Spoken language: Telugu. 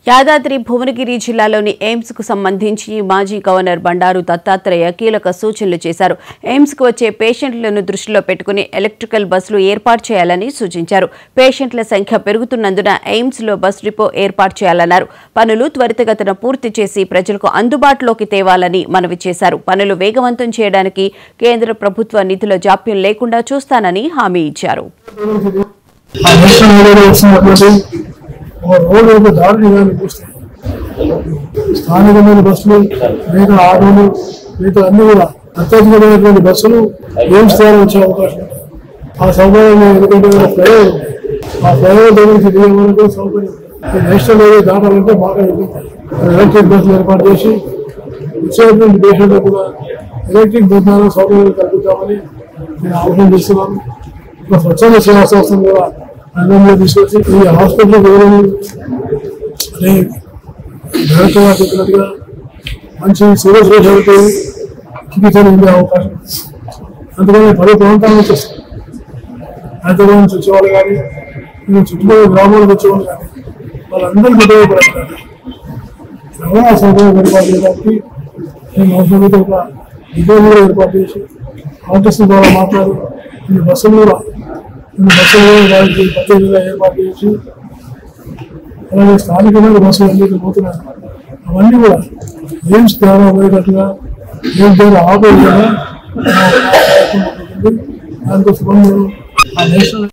యాదాద్రి భువనగిరి జిల్లాలోని ఎయిమ్స్ కు సంబంధించి మాజీ గవర్నర్ బండారు దత్తాత్రేయ కీలక సూచనలు చేశారు. ఎయిమ్స్ కు వచ్చే పేషెంట్లను దృష్టిలో పెట్టుకుని ఎలక్ట్రికల్ బస్సులు ఏర్పాటు చేయాలని సూచించారు. పేషెంట్ల సంఖ్య పెరుగుతున్నందున ఎయిమ్స్ లో బస్ డిపో ఏర్పాటు చేయాలన్నారు. పనులు త్వరితగతిన పూర్తి చేసి ప్రజలకు అందుబాటులోకి తేవాలని మనవి చేశారు. పనులు వేగవంతం చేయడానికి కేంద్ర ప్రభుత్వ నిధుల జాప్యం లేకుండా చూస్తానని హామీ ఇచ్చారు. రోడ్డు దారులు చూస్తే స్థానికమైన బస్సులు మిగతా ఆటోలు మిగతా అన్ని కూడా అత్యధికమైనటువంటి బస్సులు ఎయిమ్స్ ద్వారా వచ్చే అవకాశం ఉంటుంది. ఆ సౌకర్యం ఎందుకంటే ఫ్లైఓవర్ ఉంది. ఆ ఫ్లైఓవర్ దగ్గరికి దిగే వరకు సౌకర్యం నేషనల్ హైవే దాటాలంటే బాగా ఇబ్బంది. ఎలక్ట్రిక్ బస్సులు ఏర్పాటు చేసి వచ్చేటువంటి పేషెంట్లు కూడా ఎలక్ట్రిక్ బస్ ద్వారా సౌకర్యాలు కల్పిద్దామని నేను ఆలోచన చేస్తున్నాను. ఇంకా స్వచ్ఛంద సేవా సంస్థను కూడా రంగంలో తీసుకొచ్చి ఈ హాస్పిటల్ అంటే డైరెక్టర్ గారు చెప్పినట్టుగా మంచి సీరియస్ రేట్ చికిత్సలు ఉండే అవకాశం. అందుకని 10 ప్రాంతాల నుంచి వస్తాయి. హైదరాబాద్ నుంచి వచ్చేవాళ్ళు కానీ చుట్టుపక్కల గ్రామాలకు వచ్చేవాళ్ళు కానీ వాళ్ళందరికీ ఉపయోగపడాలి. రవాణా సౌకర్యం ఏర్పాటు చేయడానికి నేను అవసరమైతే ఒక డిపో కూడా ఏర్పాటు చేసి ఆర్టీసీ ద్వారా మాట్లాడి ఈ బస్సులు కూడా వారికి ప్రత్యేకంగా ఏర్పాటు చేసి అలాగే స్థానికమైన బస్సులు అన్నిటి పోతున్నాయి. అవన్నీ కూడా ఎయిమ్స్ ద్వారా పోయేటట్టుగా ఎయిమ్స్ ద్వారా ఆపేట్టుగా దానికోసం ఆ నేషనల్